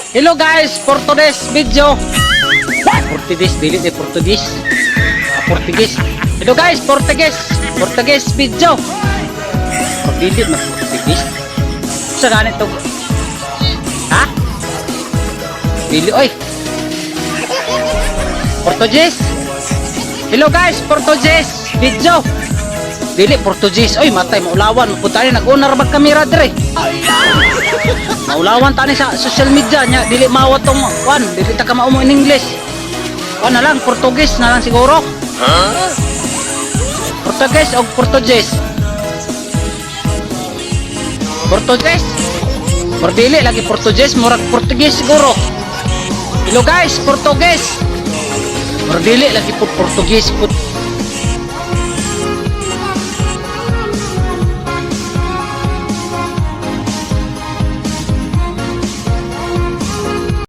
Hello guys, for today's video. Portuguese, dili de Portuguese. Portuguese. Hello guys, Portuguese video. Dili na Portuguese. Sa ganit to. Ha? Dili oy. Portuguese. Hello guys, Portuguese video. Dili Portuguese. Oy, matay maulawan. Mapunta ni nag-unar mag kamera dire. Maulawan tani sa social media nya, dili mawat tong kwan, dili ta ka maumo in English. Kwan na lang Portuguese na lang siguro. Portuguese o Portuguese. Portuguese. Berdili lagi Portuguese, murag Portuguese siguro. Hello guys, Portuguese. Berdili lagi Portuguese put.